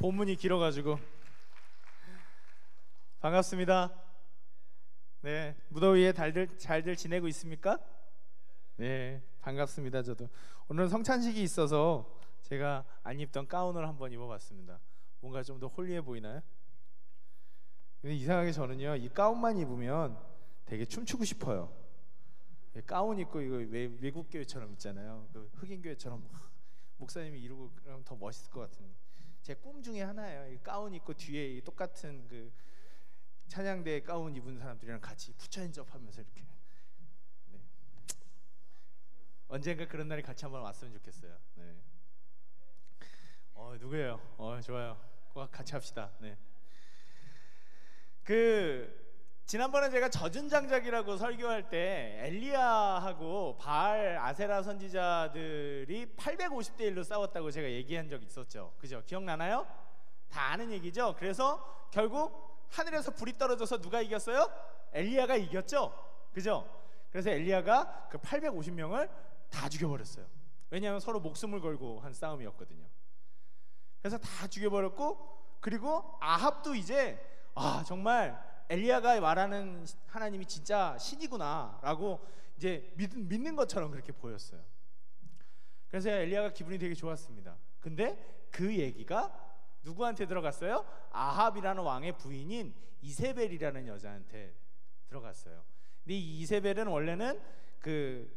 본문이 길어가지고. 반갑습니다. 네, 무더위에 잘들 지내고 있습니까? 네, 반갑습니다. 저도 오늘은 성찬식이 있어서 제가 안 입던 가운을 한번 입어봤습니다. 뭔가 좀 더 홀리해 보이나요? 근데 이상하게 저는요, 이 가운만 입으면 되게 춤추고 싶어요. 가운 입고 이거 외국 교회처럼 있잖아요. 그 흑인 교회처럼 목사님이 이러고 그러면 더 멋있을 것 같은. 제 꿈 중에 하나예요. 이 가운 입고 뒤에 이 똑같은 그 찬양대 가운 입은 사람들이랑 같이 푸처인접하면서 이렇게. 네. 언젠가 그런 날이 같이 한번 왔으면 좋겠어요. 네. 누구예요? 좋아요. 같이 합시다. 네. 지난번에 제가 젖은 장작이라고 설교할 때 엘리야하고 바알 아세라 선지자들이 850대 1로 싸웠다고 제가 얘기한 적 있었죠. 그죠? 기억나나요? 다 아는 얘기죠. 그래서 결국 하늘에서 불이 떨어져서 누가 이겼어요? 엘리야가 이겼죠. 그죠? 그래서 엘리야가 그 850명을 다 죽여버렸어요. 왜냐하면 서로 목숨을 걸고 한 싸움이었거든요. 그래서 다 죽여버렸고, 그리고 아합도 이제 정말 엘리야가 말하는 하나님이 진짜 신이구나 라고 이제 믿는 것처럼 그렇게 보였어요. 그래서 엘리야가 기분이 되게 좋았습니다. 근데 그 얘기가 누구한테 들어갔어요? 아합이라는 왕의 부인인 이세벨이라는 여자한테 들어갔어요. 근데 이 이세벨은 원래는 그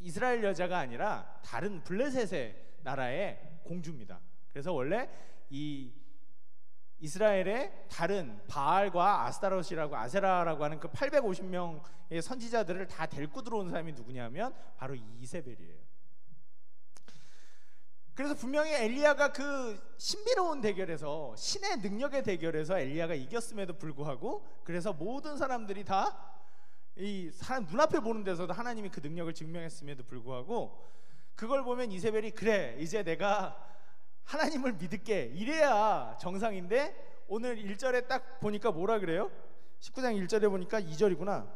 이스라엘 여자가 아니라 다른 블레셋의 나라의 공주입니다. 그래서 원래 이 이스라엘의 다른 바알과 아스타롯이라고 아세라라고 하는 그 850명의 선지자들을 다 데리고 들어온 사람이 누구냐면 바로 이세벨이에요. 그래서 분명히 엘리야가 그 신비로운 대결에서, 신의 능력의 대결에서 엘리야가 이겼음에도 불구하고, 그래서 모든 사람들이 다 이 사람 눈앞에 보는 데서도 하나님이 그 능력을 증명했음에도 불구하고, 그걸 보면 이세벨이 그래, 이제 내가 하나님을 믿을게, 이래야 정상인데, 오늘 1절에 딱 보니까 뭐라 그래요? 19장 1절에 보니까 2절이구나.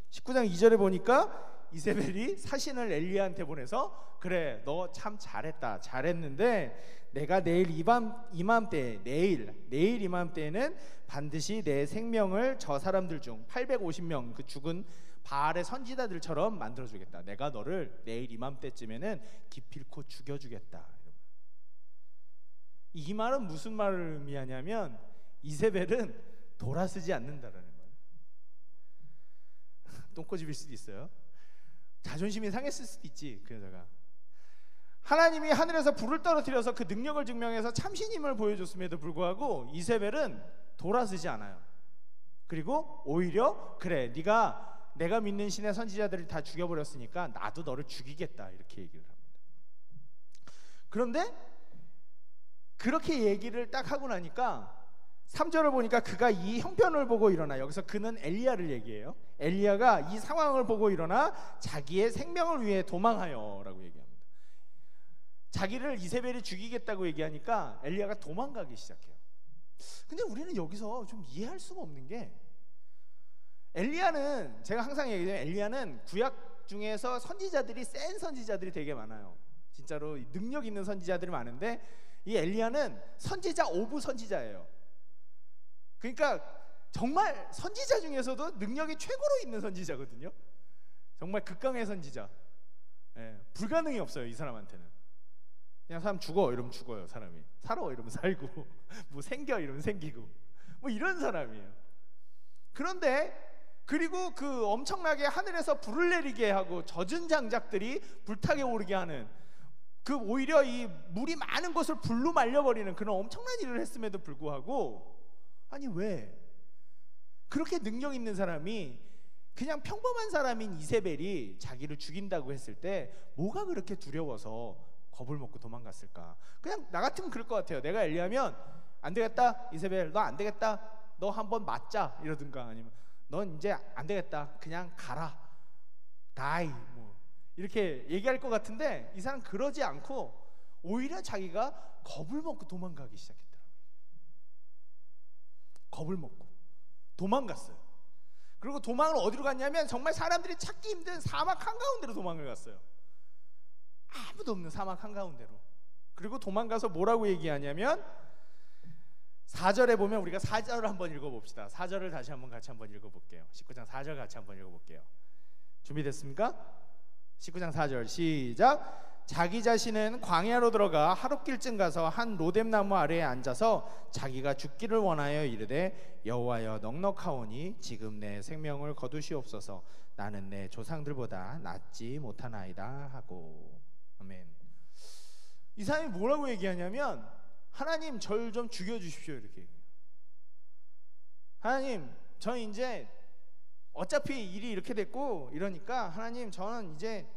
19장 2절에 보니까 이세벨이 사신을 엘리야한테 보내서 그래, 너 참 잘했는데 내가 내일 이맘때 내일 이맘때에는 반드시 내 생명을 저 사람들 중 850명 그 죽은 바알의 선지자들처럼 만들어주겠다. 내가 너를 내일 이맘때쯤에는 기필코 죽여주겠다. 이 말은 무슨 말을 의미하냐면 이세벨은 돌아서지 않는다라는 거예요. 똥꼬집일 수도 있어요. 자존심이 상했을 수도 있지. 그 여자가 하나님이 하늘에서 불을 떨어뜨려서 그 능력을 증명해서 참신임을 보여줬음에도 불구하고 이세벨은 돌아서지 않아요. 그리고 오히려 그래, 내가 믿는 신의 선지자들을 다 죽여버렸으니까 나도 너를 죽이겠다, 이렇게 얘기를 합니다. 그런데 그렇게 얘기를 딱 하고 나니까 3절을 보니까 그가 이 형편을 보고 일어나, 여기서 그는 엘리야를 얘기해요. 엘리야가 이 상황을 보고 일어나 자기의 생명을 위해 도망하여 라고 얘기합니다. 자기를 이세벨이 죽이겠다고 얘기하니까 엘리야가 도망가기 시작해요. 근데 우리는 여기서 좀 이해할 수가 없는 게, 엘리야는, 제가 항상 얘기해요, 엘리야는 구약 중에서 선지자들이 센 선지자들이 되게 많아요. 진짜로 능력 있는 선지자들이 많은데 이 엘리야는 선지자 오브 선지자예요. 그러니까 정말 선지자 중에서도 능력이 최고로 있는 선지자거든요. 정말 극강의 선지자. 불가능이 없어요, 이 사람한테는. 그냥 사람 죽어 이러면 죽어요, 사람이. 살아 이러면 살고, 뭐 생겨 이러면 생기고, 뭐 이런 사람이에요. 그런데 그리고 그 엄청나게 하늘에서 불을 내리게 하고 젖은 장작들이 불타게 오르게 하는, 그 오히려 이 물이 많은 곳을 불로 말려버리는 그런 엄청난 일을 했음에도 불구하고, 아니 왜 그렇게 능력 있는 사람이 그냥 평범한 사람인 이세벨이 자기를 죽인다고 했을 때 뭐가 그렇게 두려워서 겁을 먹고 도망갔을까? 그냥 나 같으면 그럴 것 같아요. 내가 엘리야면 안 되겠다, 이세벨 너 안 되겠다, 너 한번 맞자 이러든가, 아니면 넌 이제 안 되겠다, 그냥 가라, 다이, 뭐 이렇게 얘기할 것 같은데 이 사람 그러지 않고 오히려 자기가 겁을 먹고 도망가기 시작했더라고요. 겁을 먹고 도망갔어요. 그리고 도망을 어디로 갔냐면 정말 사람들이 찾기 힘든 사막 한가운데로 도망을 갔어요. 아무도 없는 사막 한가운데로. 그리고 도망가서 뭐라고 얘기하냐면 4절에 보면 우리가 4절을 한번 읽어봅시다. 4절을 다시 한번 같이 한번 읽어볼게요. 19장 4절 같이 한번 읽어볼게요. 준비됐습니까? 19장 4절 시작. 자기 자신은 광야로 들어가 하룻길쯤 가서 한 로뎀나무 아래에 앉아서 자기가 죽기를 원하여 이르되 여호와여 넉넉하오니 지금 내 생명을 거두시옵소서. 나는 내 조상들보다 낫지 못하나이다 하고. 아멘. 이 사람이 뭐라고 얘기하냐면 하나님 절 좀 죽여주십시오 이렇게. 하나님 저 이제 어차피 일이 이렇게 됐고 이러니까 하나님 저는 이제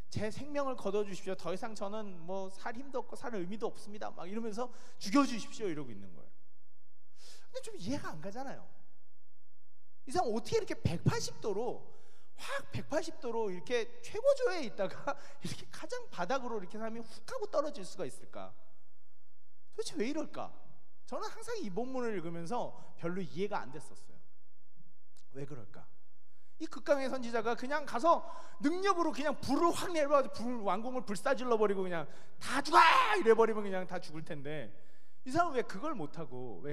제 생명을 거둬주십시오. 더 이상 저는 뭐 살 힘도 없고 살 의미도 없습니다. 막 이러면서 죽여주십시오 이러고 있는 거예요. 근데 좀 이해가 안 가잖아요. 이 사람 어떻게 이렇게 180도로 확 180도로 이렇게 최고조에 있다가 이렇게 가장 바닥으로 이렇게 사람이 훅 하고 떨어질 수가 있을까? 도대체 왜 이럴까? 저는 항상 이 본문을 읽으면서 별로 이해가 안 됐었어요. 왜 그럴까? 이 극강의 선지자가 그냥 가서 능력으로 그냥 불을 확 내려가지고 왕궁을 불사질러 버리고 그냥 다 죽어! 이래버리면 그냥 다 죽을 텐데 이 사람은 왜 그걸 못하고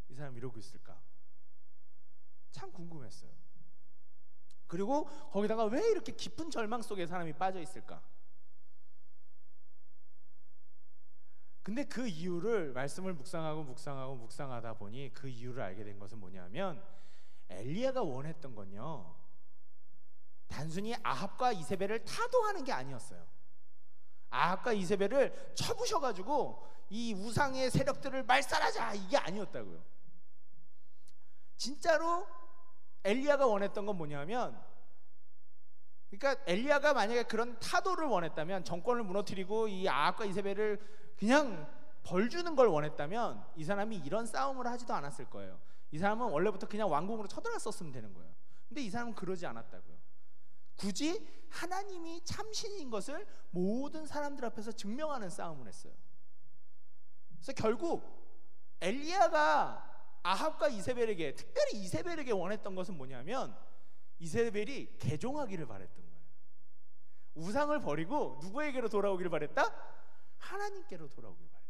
이 사람이 이러고 있을까? 참 궁금했어요. 그리고 거기다가 왜 이렇게 깊은 절망 속에 사람이 빠져 있을까? 근데 그 이유를 말씀을 묵상하다 보니 그 이유를 알게 된 것은 뭐냐면 엘리야가 원했던 건요 단순히 아합과 이세벨을 타도하는 게 아니었어요. 아합과 이세벨을 쳐부셔가지고 이 우상의 세력들을 말살하자 이게 아니었다고요. 진짜로 엘리야가 원했던 건 뭐냐면 그러니까 엘리야가 만약에 그런 타도를 원했다면 정권을 무너뜨리고 이 아합과 이세벨을 그냥 벌 주는 걸 원했다면 이 사람이 이런 싸움을 하지도 않았을 거예요. 이 사람은 원래부터 그냥 왕궁으로 쳐들어갔었으면 되는 거예요. 근데 이 사람은 그러지 않았다고요. 굳이 하나님이 참신인 것을 모든 사람들 앞에서 증명하는 싸움을 했어요. 그래서 결국 엘리야가 아합과 이세벨에게, 특별히 이세벨에게 원했던 것은 뭐냐면 이세벨이 개종하기를 바랬던 거예요. 우상을 버리고 누구에게로 돌아오기를 바랬다? 하나님께로 돌아오기를 바랬다.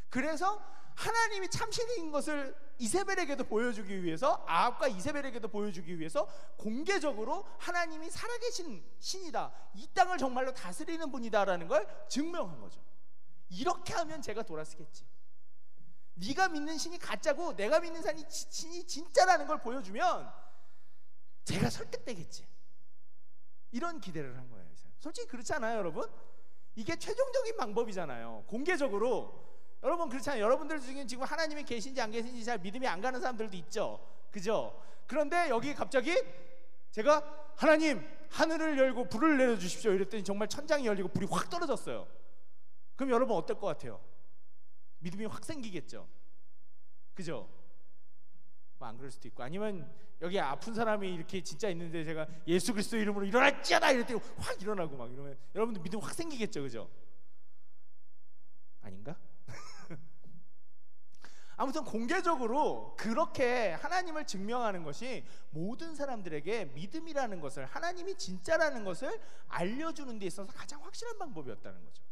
그래서 하나님이 참신인 것을 이세벨에게도 보여주기 위해서, 아합과 이세벨에게도 보여주기 위해서 공개적으로 하나님이 살아계신 신이다, 이 땅을 정말로 다스리는 분이다라는 걸 증명한 거죠. 이렇게 하면 제가 돌아서겠지. 네가 믿는 신이 가짜고 내가 믿는 신이 진짜라는 걸 보여주면 제가 설득되겠지. 이런 기대를 한 거예요. 솔직히 그렇지 않아요, 여러분? 이게 최종적인 방법이잖아요. 공개적으로. 여러분 그렇잖아요. 여러분들 중에 지금 하나님이 계신지 안 계신지 잘 믿음이 안 가는 사람들도 있죠. 그죠? 그런데 여기 갑자기 제가 하나님 하늘을 열고 불을 내려주십시오 이랬더니 정말 천장이 열리고 불이 확 떨어졌어요. 그럼 여러분 어떨 것 같아요? 믿음이 확 생기겠죠. 그죠? 뭐 안 그럴 수도 있고, 아니면 여기 아픈 사람이 이렇게 진짜 있는데 제가 예수 그리스도 이름으로 일어났잖아 이랬더니 확 일어나고 막 이러면 여러분들 믿음 확 생기겠죠. 그죠? 아닌가? 아무튼 공개적으로 그렇게 하나님을 증명하는 것이 모든 사람들에게 믿음이라는 것을, 하나님이 진짜라는 것을 알려주는 데 있어서 가장 확실한 방법이었다는 거죠.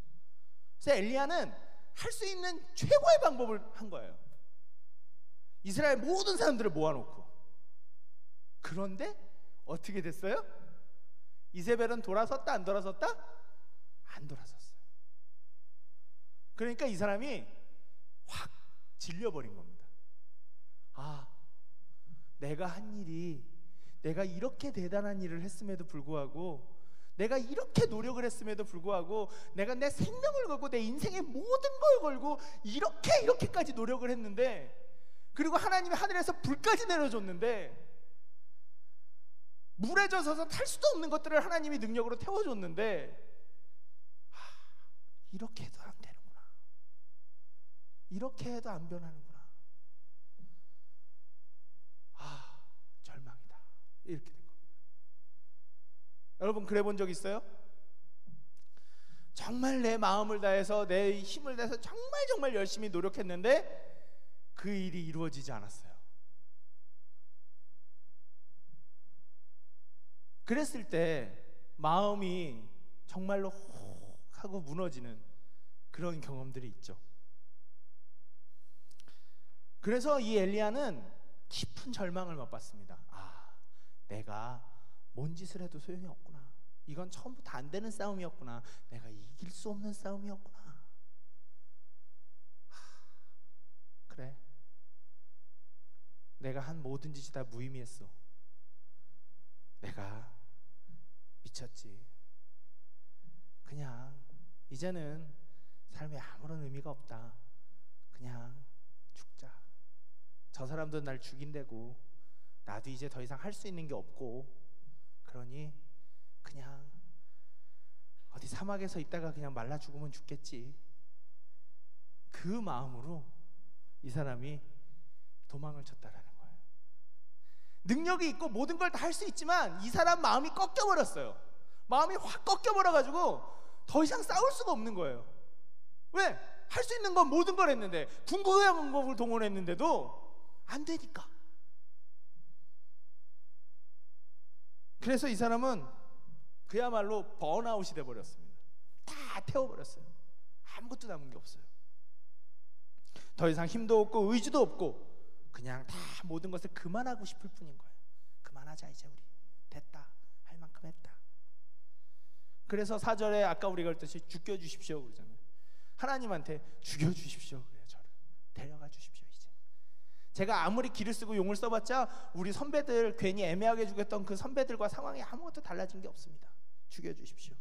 그래서 엘리야는 할 수 있는 최고의 방법을 한 거예요. 이스라엘 모든 사람들을 모아놓고. 그런데 어떻게 됐어요? 이세벨은 돌아섰다 안 돌아섰다? 안 돌아섰어요. 그러니까 이 사람이 확 질려버린 겁니다. 아, 내가 한 일이, 내가 이렇게 대단한 일을 했음에도 불구하고, 내가 이렇게 노력을 했음에도 불구하고, 내가 내 생명을 걸고 내 인생의 모든 걸 걸고 이렇게까지 노력을 했는데, 그리고 하나님이 하늘에서 불까지 내려줬는데, 물에 젖어서 탈 수도 없는 것들을 하나님이 능력으로 태워줬는데, 이렇게 해도 안 되는구나, 이렇게 해도 안 변하는구나, 절망이다, 이렇게 된 겁니다. 여러분 그래 본 적 있어요? 정말 내 마음을 다해서 내 힘을 다해서 정말 열심히 노력했는데 그 일이 이루어지지 않았어요. 그랬을 때 마음이 정말로 혹 하고 무너지는 그런 경험들이 있죠. 그래서 이 엘리야는 깊은 절망을 맛봤습니다. 내가 뭔 짓을 해도 소용이 없구나. 이건 처음부터 안 되는 싸움이었구나. 내가 이길 수 없는 싸움이었구나. 그래, 내가 한 모든 짓이 다 무의미했어. 내가 미쳤지. 그냥 이제는 삶에 아무런 의미가 없다. 그냥 죽자. 저 사람도 날 죽인다고, 나도 이제 더 이상 할 수 있는 게 없고, 그러니 그냥 어디 사막에서 있다가 그냥 말라 죽으면 죽겠지. 그 마음으로 이 사람이 도망을 쳤다라는 거예요. 능력이 있고 모든 걸 다 할 수 있지만 이 사람 마음이 꺾여버렸어요. 마음이 확 꺾여버려가지고 더 이상 싸울 수가 없는 거예요. 왜? 할 수 있는 건 모든 걸 했는데, 궁극의방법을 동원했는데도 안 되니까. 그래서 이 사람은 그야말로 번아웃이 돼버렸습니다. 다 태워버렸어요. 아무것도 남은 게 없어요. 더 이상 힘도 없고 의지도 없고 그냥 다 모든 것을 그만하고 싶을 뿐인 거예요. 그만하자, 이제 우리 됐다, 할 만큼 했다. 그래서 4절에 아까 우리가 읽었듯이 죽여주십시오 그러잖아요. 하나님한테 죽여주십시오 그래요. 저를 데려가 주십시오. 이제 제가 아무리 기를 쓰고 용을 써봤자 우리 선배들 괜히 애매하게 죽였던 그 선배들과 상황이 아무것도 달라진 게 없습니다. 죽여주십시오.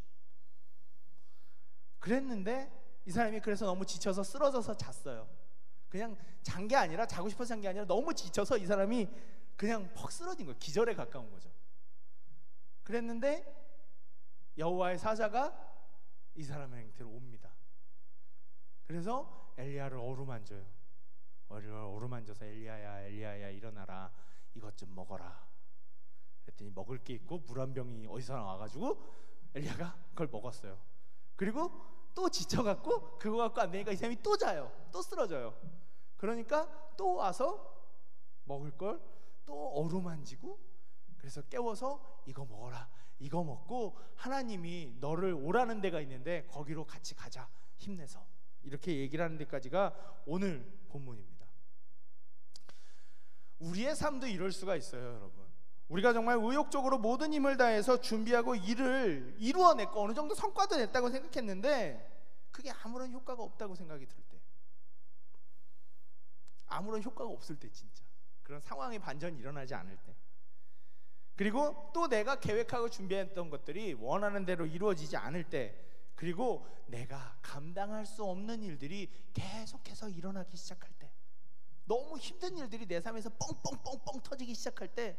그랬는데 이 사람이 그래서 너무 지쳐서 쓰러져서 잤어요. 그냥 잔 게 아니라, 자고 싶어서 잔 게 아니라 너무 지쳐서 이 사람이 그냥 퍽 쓰러진 거예요. 기절에 가까운 거죠. 그랬는데 여호와의 사자가 이 사람의 행태로 옵니다. 그래서 엘리야를 어루만져요. 어루만져서 엘리야야, 엘리야야, 일어나라, 이것 좀 먹어라. 그랬더니 먹을 게 있고 물 한 병이 어디서 나와가지고 엘리야가 그걸 먹었어요. 그리고 또 지쳐갖고 그거 갖고 안 되니까 이 사람이 또 자요. 또 쓰러져요. 그러니까 또 와서 먹을 걸 또 어루만지고, 그래서 깨워서 이거 먹어라, 이거 먹고 하나님이 너를 오라는 데가 있는데 거기로 같이 가자, 힘내서. 이렇게 얘기를 하는 데까지가 오늘 본문입니다. 우리의 삶도 이럴 수가 있어요, 여러분. 우리가 정말 의욕적으로 모든 힘을 다해서 준비하고 일을 이루어냈고 어느 정도 성과도 냈다고 생각했는데 그게 아무런 효과가 없다고 생각이 들 때, 아무런 효과가 없을 때, 진짜 그런 상황의 반전이 일어나지 않을 때, 그리고 또 내가 계획하고 준비했던 것들이 원하는 대로 이루어지지 않을 때, 그리고 내가 감당할 수 없는 일들이 계속해서 일어나기 시작할 때, 너무 힘든 일들이 내 삶에서 뻥뻥뻥뻥 터지기 시작할 때,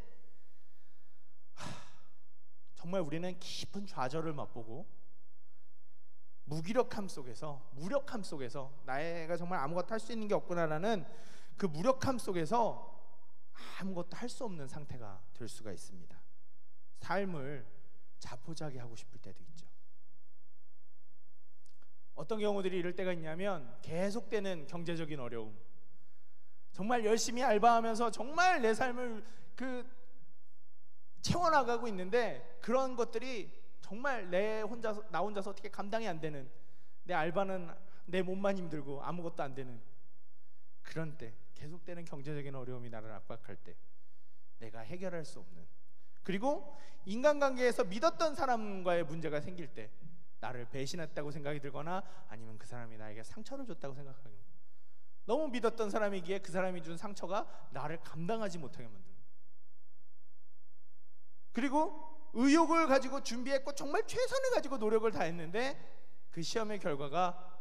정말 우리는 깊은 좌절을 맛보고 무기력함 속에서, 무력함 속에서, 내가 정말 아무것도 할 수 있는 게 없구나라는 그 무력함 속에서 아무것도 할 수 없는 상태가 될 수가 있습니다. 삶을 자포자기 하고 싶을 때도 있죠. 어떤 경우들이 이럴 때가 있냐면, 계속되는 경제적인 어려움, 정말 열심히 알바하면서 정말 내 삶을 채워나가고 있는데 그런 것들이 정말 나 혼자서 어떻게 감당이 안 되는, 내 알바는 내 몸만 힘들고 아무것도 안 되는 그런 때, 계속되는 경제적인 어려움이 나를 압박할 때, 내가 해결할 수 없는, 그리고 인간관계에서 믿었던 사람과의 문제가 생길 때, 나를 배신했다고 생각이 들거나 아니면 그 사람이 나에게 상처를 줬다고 생각하는, 너무 믿었던 사람이기에 그 사람이 준 상처가 나를 감당하지 못하게 만드는, 그리고 의욕을 가지고 준비했고 정말 최선을 가지고 노력을 다했는데 그 시험의 결과가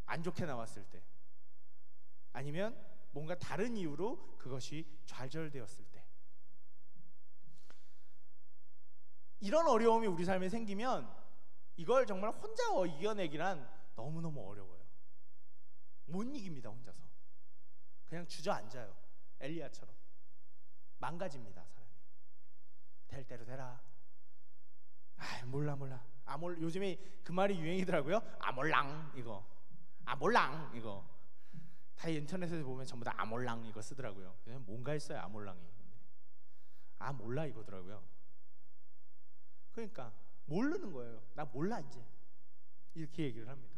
안 좋게 나왔을 때, 아니면 뭔가 다른 이유로 그것이 좌절되었을 때, 이런 어려움이 우리 삶에 생기면 이걸 정말 혼자 이겨내기란 너무너무 어려워요. 못 이깁니다. 혼자서 그냥 주저앉아요. 엘리야처럼 망가집니다. 사람이 될 대로 되라. 몰라. 요즘에 그 말이 유행이더라고요. 아몰랑 이거, 아몰랑 이거 다 인터넷에서 보면 전부 다 아몰랑 이거 쓰더라고요. 그냥 뭔가 했어요, 아몰랑이. 몰라 이거더라고요. 그러니까 모르는 거예요. 나 몰라 이제, 이렇게 얘기를 합니다.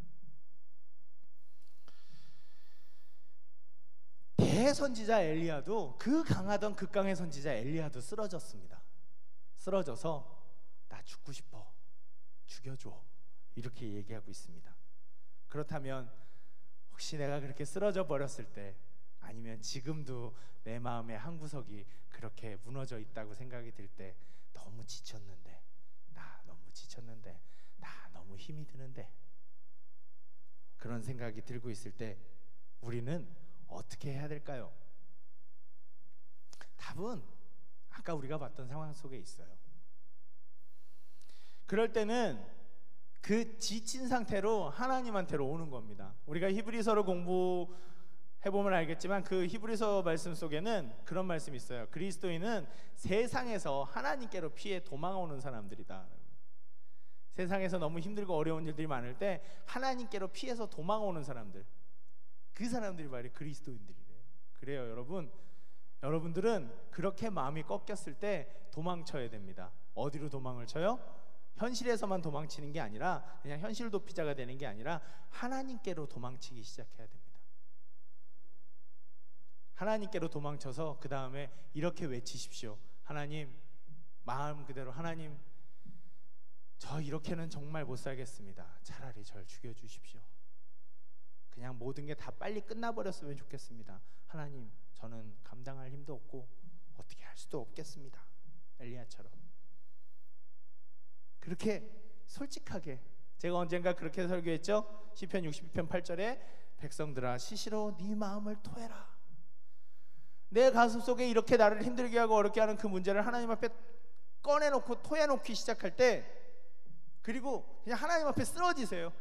대선지자 엘리야도, 그 강하던 극강의 선지자 엘리야도 쓰러졌습니다. 쓰러져서 나 죽고 싶어, 죽여줘, 이렇게 얘기하고 있습니다. 그렇다면 혹시 내가 그렇게 쓰러져 버렸을 때, 아니면 지금도 내 마음의 한 구석이 그렇게 무너져 있다고 생각이 들 때, 너무 지쳤는데, 나 너무 지쳤는데, 나 너무 힘이 드는데, 그런 생각이 들고 있을 때 우리는 어떻게 해야 될까요? 답은 아까 우리가 봤던 상황 속에 있어요. 그럴 때는 그 지친 상태로 하나님한테로 오는 겁니다. 우리가 히브리서를 공부해보면 알겠지만 그 히브리서 말씀 속에는 그런 말씀이 있어요. 그리스도인은 세상에서 하나님께로 피해 도망오는 사람들이다. 세상에서 너무 힘들고 어려운 일들이 많을 때 하나님께로 피해서 도망오는 사람들, 그 사람들이 바로 그리스도인들이래요. 그래요, 여러분. 여러분들은 그렇게 마음이 꺾였을 때 도망쳐야 됩니다. 어디로 도망을 쳐요? 현실에서만 도망치는 게 아니라, 그냥 현실 도피자가 되는 게 아니라 하나님께로 도망치기 시작해야 됩니다. 하나님께로 도망쳐서 그 다음에 이렇게 외치십시오. 하나님, 마음 그대로, 하나님, 저 이렇게는 정말 못 살겠습니다. 차라리 절 죽여주십시오. 그냥 모든 게 다 빨리 끝나버렸으면 좋겠습니다. 하나님, 저는 감당할 힘도 없고 어떻게 할 수도 없겠습니다. 엘리야처럼 그렇게 솔직하게, 제가 언젠가 그렇게 설교했죠. 시편 62편 8절에 백성들아 시시로 네 마음을 토해라. 내 가슴 속에 이렇게 나를 힘들게 하고 어렵게 하는 그 문제를 하나님 앞에 꺼내놓고 토해놓기 시작할 때, 그리고 그냥 하나님 앞에 쓰러지세요.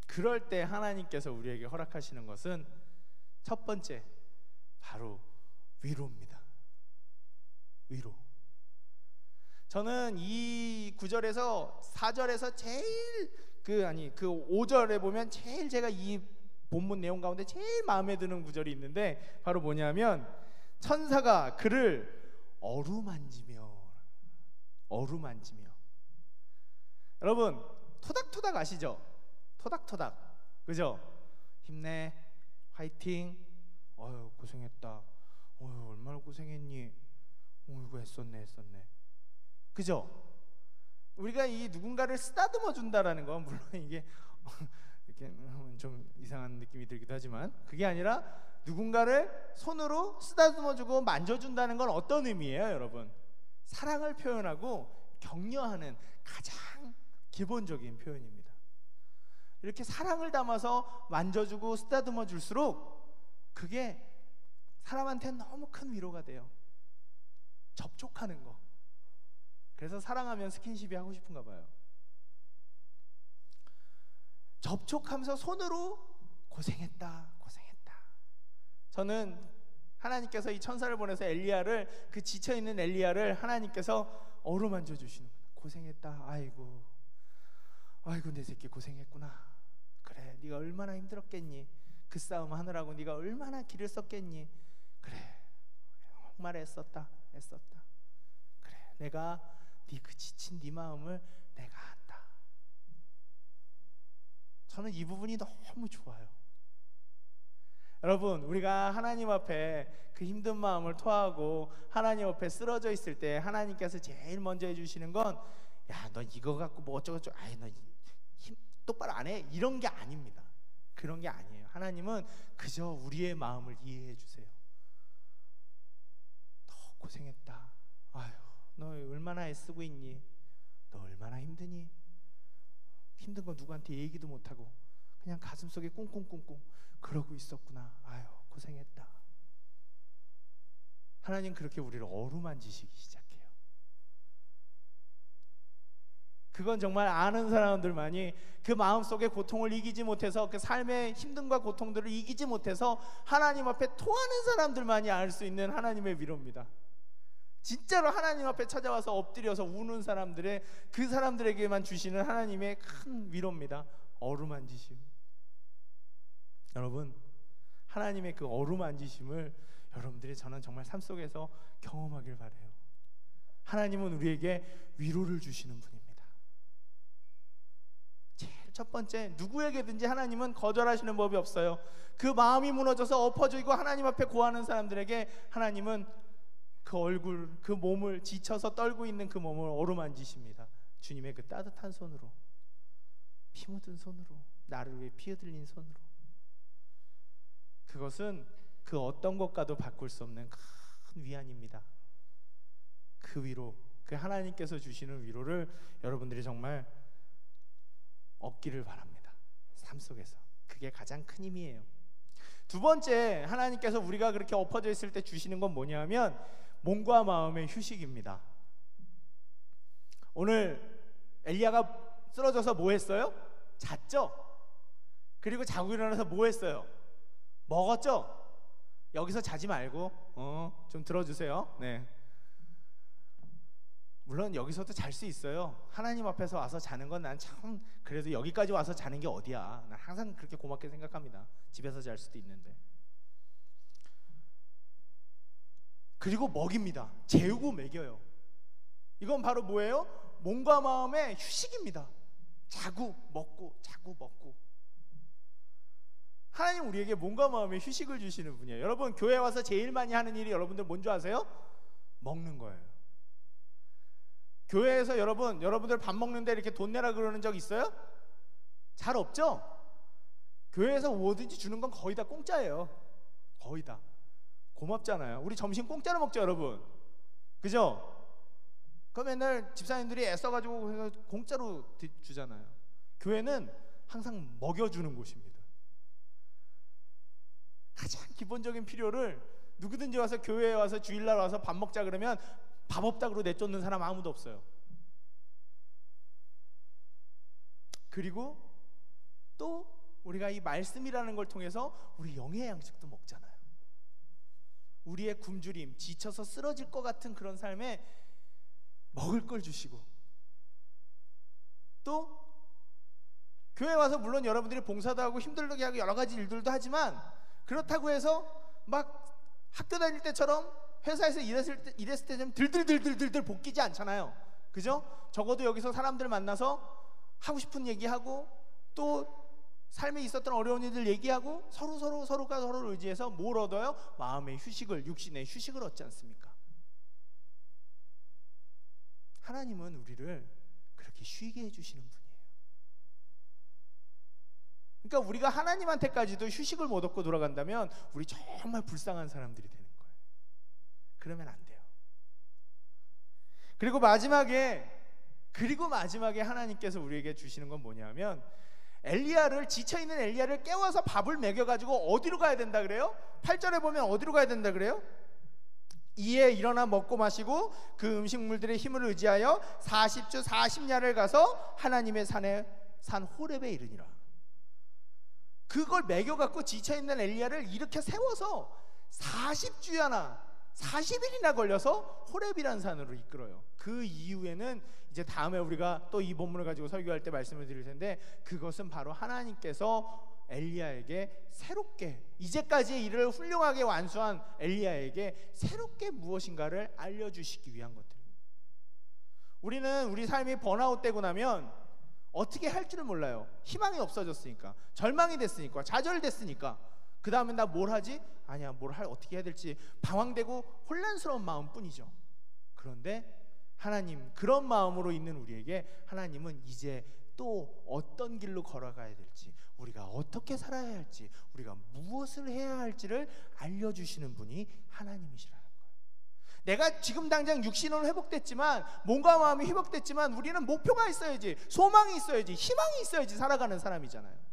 그럴 때 하나님께서 우리에게 허락하시는 것은 첫 번째, 바로 위로입니다. 위로. 저는 이 9절에서 4절에서 제일 그 5절에 보면 제일 제가 이 본문 내용 가운데 제일 마음에 드는 구절이 있는데, 바로 뭐냐면 천사가 그를 어루만지며. 여러분, 토닥토닥 아시죠? 토닥토닥, 그죠? 힘내, 화이팅, 어휴 고생했다, 어휴 얼마나 고생했니, 어이구 했었네, 그죠? 우리가 이 누군가를 쓰다듬어 준다라는 건, 물론 이게 이렇게 좀 이상한 느낌이 들기도 하지만, 그게 아니라 누군가를 손으로 쓰다듬어 주고 만져준다는 건 어떤 의미예요, 여러분? 사랑을 표현하고 격려하는 가장 기본적인 표현입니다. 이렇게 사랑을 담아서 만져주고 쓰다듬어 줄수록 그게 사람한테는 너무 큰 위로가 돼요. 접촉하는 거. 그래서 사랑하면 스킨십이 하고 싶은가 봐요. 접촉하면서 손으로 고생했다. 저는 하나님께서 이 천사를 보내서 엘리야를, 그 지쳐있는 엘리야를 하나님께서 어루만져 주시는 거예요. 고생했다. 아이고 내 새끼 고생했구나. 그래, 네가 얼마나 힘들었겠니? 그 싸움 하느라고 네가 얼마나 길을 썼겠니? 그래, 정말 애썼다. 그래, 내가 네 그 지친 네 마음을 내가 안다. 저는 이 부분이 너무 좋아요. 여러분, 우리가 하나님 앞에 그 힘든 마음을 토하고 하나님 앞에 쓰러져 있을 때 하나님께서 제일 먼저 해주시는 건, 야, 너 이거 갖고 뭐 어쩌고저쩌고, 아이 너 힘 똑바로 안 해, 이런 게 아닙니다. 그런 게 아니에요. 하나님은 그저 우리의 마음을 이해해 주세요. 너 고생했다. 아유, 너 얼마나 애쓰고 있니? 너 얼마나 힘드니? 힘든 거 누구한테 얘기도 못하고 그냥 가슴속에 꽁꽁꽁꽁 그러고 있었구나. 아유, 고생했다. 하나님 그렇게 우리를 어루만지시기 시작해요. 그건 정말 아는 사람들만이, 그 마음속의 고통을 이기지 못해서, 그 삶의 힘듦과 고통들을 이기지 못해서 하나님 앞에 토하는 사람들만이 알 수 있는 하나님의 위로입니다. 진짜로 하나님 앞에 찾아와서 엎드려서 우는 사람들의, 그 사람들에게만 주시는 하나님의 큰 위로입니다. 어루만지심. 여러분, 하나님의 그 어루만지심을 여러분들이, 저는 정말 삶 속에서 경험하길 바라요. 하나님은 우리에게 위로를 주시는 분입니다. 제일 첫 번째, 누구에게든지 하나님은 거절하시는 법이 없어요. 그 마음이 무너져서 엎어지고 하나님 앞에 고하는 사람들에게 하나님은 그 얼굴, 그 몸을, 지쳐서 떨고 있는 그 몸을 어루만지십니다. 주님의 그 따뜻한 손으로, 피 묻은 손으로, 나를 위해 피 흘린 손으로. 그것은 그 어떤 것과도 바꿀 수 없는 큰 위안입니다. 그 위로, 그 하나님께서 주시는 위로를 여러분들이 정말 얻기를 바랍니다. 삶 속에서 그게 가장 큰 힘이에요. 두 번째, 하나님께서 우리가 그렇게 엎어져 있을 때 주시는 건 뭐냐면 몸과 마음의 휴식입니다. 오늘 엘리야가 쓰러져서 뭐 했어요? 잤죠? 그리고 자고 일어나서 뭐 했어요? 먹었죠? 여기서 자지 말고 좀 들어주세요. 네. 물론 여기서도 잘 수 있어요. 하나님 앞에서 와서 자는 건 난 참 그래도 여기까지 와서 자는 게 어디야. 난 항상 그렇게 고맙게 생각합니다. 집에서 잘 수도 있는데. 그리고 먹입니다. 재우고 먹여요. 이건 바로 뭐예요? 몸과 마음의 휴식입니다. 자고 먹고 자고 먹고. 하나님 우리에게 몸과 마음의 휴식을 주시는 분이에요. 여러분 교회 와서 제일 많이 하는 일이 여러분들 뭔지 아세요? 먹는 거예요. 교회에서 여러분들 밥 먹는데 이렇게 돈 내라 그러는 적 있어요? 잘 없죠? 교회에서 뭐든지 주는 건 거의 다 공짜예요. 거의 다. 고맙잖아요. 우리 점심 공짜로 먹죠, 여러분. 그죠? 그 맨날 집사님들이 애써가지고 공짜로 주잖아요. 교회는 항상 먹여주는 곳입니다. 가장 기본적인 필요를 누구든지 와서 교회에 와서 주일날 와서 밥 먹자 그러면 밥 없다고 내쫓는 사람 아무도 없어요. 그리고 또 우리가 이 말씀이라는 걸 통해서 우리 영의 양식도 먹잖아요. 우리의 굶주림, 지쳐서 쓰러질 것 같은 그런 삶에 먹을 걸 주시고, 또 교회 와서 물론 여러분들이 봉사도 하고 힘들게 하고 여러 가지 일들도 하지만 그렇다고 해서 막 학교 다닐 때처럼 회사에서 일했을 때처럼 들들들들들 볶이지 않잖아요. 그죠? 적어도 여기서 사람들 만나서 하고 싶은 얘기하고 또 삶에 있었던 어려운 일들 얘기하고 서로가 서로를 의지해서 뭘 얻어요? 마음의 휴식을, 육신의 휴식을 얻지 않습니까? 하나님은 우리를 그렇게 쉬게 해주시는 분이에요. 그러니까 우리가 하나님한테까지도 휴식을 못 얻고 돌아간다면 우리 정말 불쌍한 사람들이 되는 거예요. 그러면 안 돼요. 그리고 마지막에 하나님께서 우리에게 주시는 건 뭐냐면 지쳐있는 엘리야를 깨워서 밥을 먹여가지고 어디로 가야 된다 그래요? 8절에 보면 어디로 가야 된다 그래요? 이에 일어나 먹고 마시고 그 음식물들의 힘을 의지하여 40주 40야를 가서 하나님의 산 호렙에 이르니라. 그걸 먹여갖고 지쳐있는 엘리야를 일으켜 세워서 40주야나 40일이나 걸려서 호렙이라는 산으로 이끌어요. 그 이후에는 이제 다음에 우리가 또 이 본문을 가지고 설교할 때 말씀을 드릴 텐데, 그것은 바로 하나님께서 엘리야에게 새롭게, 이제까지의 일을 훌륭하게 완수한 엘리야에게 새롭게 무엇인가를 알려주시기 위한 것들입니다. 우리는 우리 삶이 번아웃 되고 나면 어떻게 할 줄을 몰라요. 희망이 없어졌으니까, 절망이 됐으니까, 좌절됐으니까. 그 다음에 나 뭘 하지? 아니야, 어떻게 해야 될지 방황되고 혼란스러운 마음뿐이죠. 그런데 하나님, 그런 마음으로 있는 우리에게 하나님은 이제 또 어떤 길로 걸어가야 될지, 우리가 어떻게 살아야 할지, 우리가 무엇을 해야 할지를 알려주시는 분이 하나님이시라는 거예요. 내가 지금 당장 육신으로 회복됐지만, 몸과 마음이 회복됐지만 우리는 목표가 있어야지, 소망이 있어야지, 희망이 있어야지 살아가는 사람이잖아요.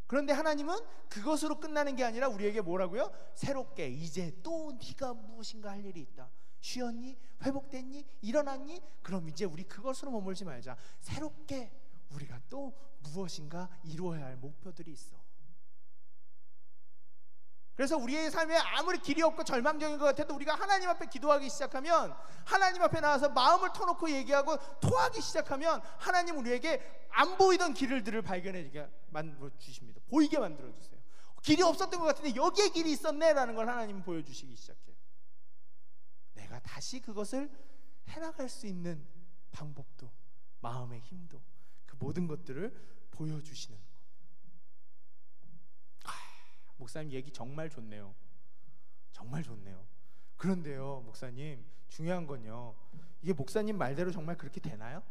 그런데 하나님은 그것으로 끝나는 게 아니라 우리에게 뭐라고요? 새롭게, 이제 또 네가 무엇인가 할 일이 있다. 쉬었니? 회복됐니? 일어났니? 그럼 이제 우리 그것으로 머물지 말자. 새롭게 우리가 또 무엇인가 이루어야 할 목표들이 있어. 그래서 우리의 삶에 아무리 길이 없고 절망적인 것 같아도 우리가 하나님 앞에 기도하기 시작하면, 하나님 앞에 나와서 마음을 터놓고 얘기하고 토하기 시작하면 하나님 우리에게 안 보이던 길들을 발견하게 만들어 주십니다. 보이게 만들어 주세요. 길이 없었던 것 같은데 여기에 길이 있었네 라는 걸 하나님은 보여주시기 시작해요. 내가 다시 그것을 해나갈 수 있는 방법도, 마음의 힘도, 그 모든 것들을 보여주시는 겁니다. 목사님 얘기 정말 좋네요. 정말 좋네요. 그런데요, 목사님, 중요한 건요, 이게 목사님 말대로 정말 그렇게 되나요?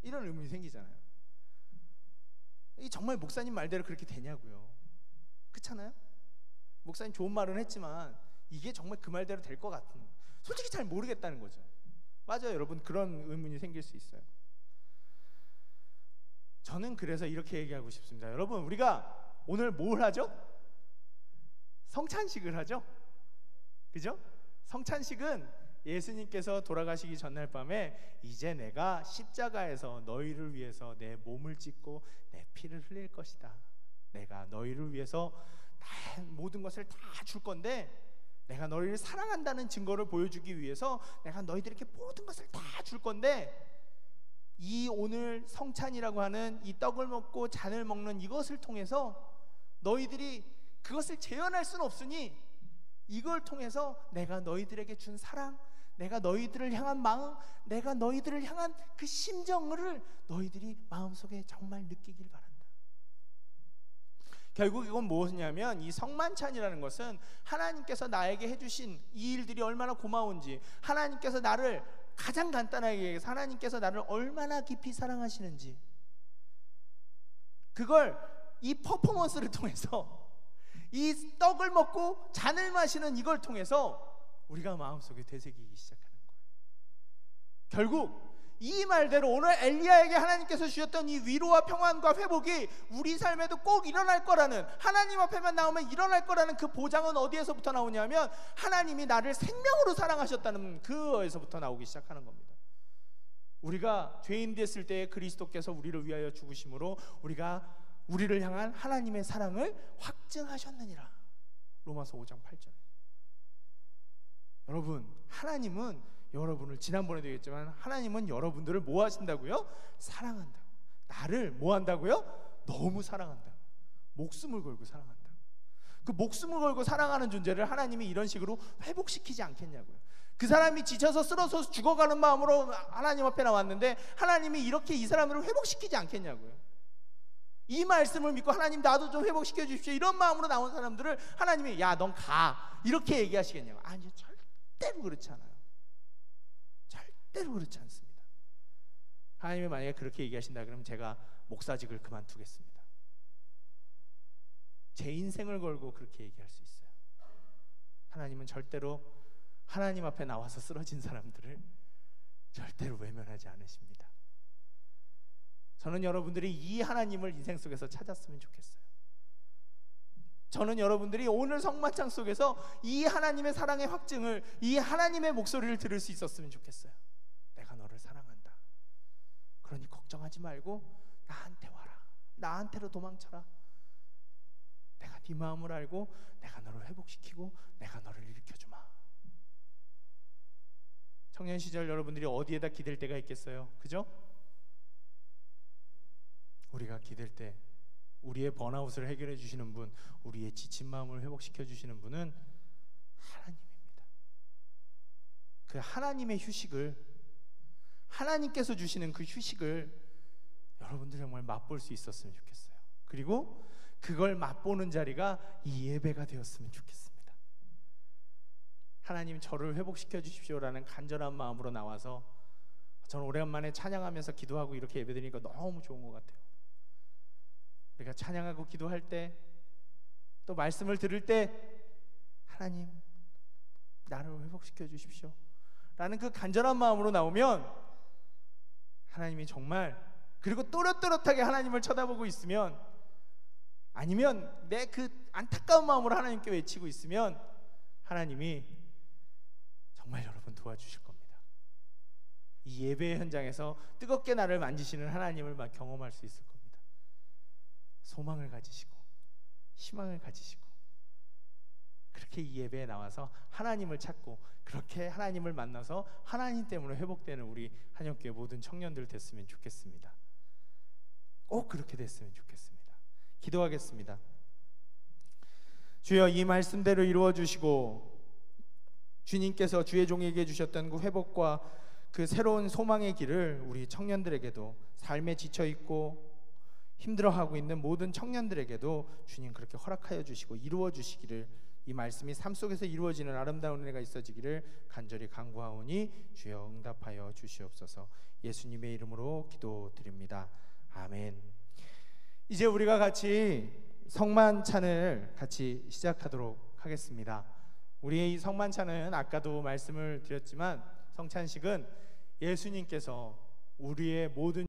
이런 의문이 생기잖아요. 이게 정말 목사님 말대로 그렇게 되냐고요. 그렇잖아요? 목사님 좋은 말은 했지만 이게 정말 그 말대로 될 것 같은, 솔직히 잘 모르겠다는 거죠. 맞아요, 여러분. 그런 의문이 생길 수 있어요. 저는 그래서 이렇게 얘기하고 싶습니다. 여러분, 우리가 오늘 뭘 하죠? 성찬식을 하죠? 그죠? 성찬식은 예수님께서 돌아가시기 전날 밤에 이제 내가 십자가에서 너희를 위해서 내 몸을 찢고 내 피를 흘릴 것이다. 내가 너희를 위해서 모든 것을 다 줄 건데, 내가 너희를 사랑한다는 증거를 보여주기 위해서 내가 너희들에게 모든 것을 다 줄 건데, 이 오늘 성찬이라고 하는 이 떡을 먹고 잔을 먹는 이것을 통해서 너희들이 그것을 재현할 수는 없으니 이걸 통해서 내가 너희들에게 준 사랑, 내가 너희들을 향한 마음, 내가 너희들을 향한 그 심정을 너희들이 마음속에 정말 느끼길 바란다. 결국 이건 무엇이냐면, 이 성만찬이라는 것은 하나님께서 나에게 해주신 이 일들이 얼마나 고마운지, 하나님께서 나를, 가장 간단하게 얘기해서 하나님께서 나를 얼마나 깊이 사랑하시는지, 그걸 이 퍼포먼스를 통해서, 이 떡을 먹고 잔을 마시는 이걸 통해서 우리가 마음속에 되새기기 시작하는 거예요. 결국 이 말대로 오늘 엘리야에게 하나님께서 주셨던 이 위로와 평안과 회복이 우리 삶에도 꼭 일어날 거라는, 하나님 앞에만 나오면 일어날 거라는 그 보장은 어디에서부터 나오냐면, 하나님이 나를 생명으로 사랑하셨다는 그에서부터 나오기 시작하는 겁니다. 우리가 죄인 됐을 때 그리스도께서 우리를 위하여 죽으심으로 우리가 우리를 향한 하나님의 사랑을 확증하셨느니라. 로마서 5장 8절. 여러분, 하나님은 여러분을, 지난번에도 얘기했지만 하나님은 여러분들을 뭐 하신다고요? 사랑한다고. 나를 뭐 한다고요? 너무 사랑한다. 목숨을 걸고 사랑한다. 그 목숨을 걸고 사랑하는 존재를 하나님이 이런 식으로 회복시키지 않겠냐고요. 그 사람이 지쳐서 쓰러져서 죽어가는 마음으로 하나님 앞에 나왔는데 하나님이 이렇게 이 사람을 회복시키지 않겠냐고요. 이 말씀을 믿고 하나님 나도 좀 회복시켜 주십시오, 이런 마음으로 나온 사람들을 하나님이 야 넌 가, 이렇게 얘기하시겠냐고. 아니요, 절대로 그렇지 않아요. 절대로 그렇지 않습니다. 하나님이 만약에 그렇게 얘기하신다 그러면 제가 목사직을 그만두겠습니다. 제 인생을 걸고 그렇게 얘기할 수 있어요. 하나님은 절대로 하나님 앞에 나와서 쓰러진 사람들을 절대로 외면하지 않으십니다. 저는 여러분들이 이 하나님을 인생 속에서 찾았으면 좋겠어요. 저는 여러분들이 오늘 성만찬 속에서 이 하나님의 사랑의 확증을, 이 하나님의 목소리를 들을 수 있었으면 좋겠어요. 내가 너를 사랑한다. 그러니 걱정하지 말고 나한테 와라. 나한테로 도망쳐라. 내가 네 마음을 알고 내가 너를 회복시키고 내가 너를 일으켜주마. 청년 시절 여러분들이 어디에다 기댈 때가 있겠어요? 그죠? 우리가 기댈 때 우리의 번아웃을 해결해 주시는 분, 우리의 지친 마음을 회복시켜 주시는 분은 하나님입니다. 그 하나님의 휴식을, 하나님께서 주시는 그 휴식을 여러분들 정말 맛볼 수 있었으면 좋겠어요. 그리고 그걸 맛보는 자리가 이 예배가 되었으면 좋겠습니다. 하나님 저를 회복시켜 주십시오라는 간절한 마음으로 나와서, 저는 오랜만에 찬양하면서 기도하고 이렇게 예배드리니까 너무 좋은 것 같아요. 우리가 찬양하고 기도할 때, 또 말씀을 들을 때 하나님 나를 회복시켜 주십시오 라는 그 간절한 마음으로 나오면 하나님이 정말, 그리고 또렷또렷하게 하나님을 쳐다보고 있으면, 아니면 내 그 안타까운 마음으로 하나님께 외치고 있으면 하나님이 정말 여러분 도와주실 겁니다. 이 예배의 현장에서 뜨겁게 나를 만지시는 하나님을 막 경험할 수 있을 겁니다. 소망을 가지시고 희망을 가지시고 그렇게 이 예배에 나와서 하나님을 찾고 그렇게 하나님을 만나서 하나님 때문에 회복되는 우리 한영교회 모든 청년들 됐으면 좋겠습니다. 꼭 그렇게 됐으면 좋겠습니다. 기도하겠습니다. 주여, 이 말씀대로 이루어 주시고 주님께서 주의 종에게 주셨던 그 회복과 그 새로운 소망의 길을 우리 청년들에게도, 삶에 지쳐 있고 힘들어하고 있는 모든 청년들에게도 주님 그렇게 허락하여 주시고 이루어 주시기를, 이 말씀이 삶 속에서 이루어지는 아름다운 은혜가 있어지기를 간절히 간구하오니 주여 응답하여 주시옵소서. 예수님의 이름으로 기도드립니다. 아멘. 이제 우리가 같이 성만찬을 같이 시작하도록 하겠습니다. 우리의 이 성만찬은 아까도 말씀을 드렸지만 성찬식은 예수님께서 우리의 모든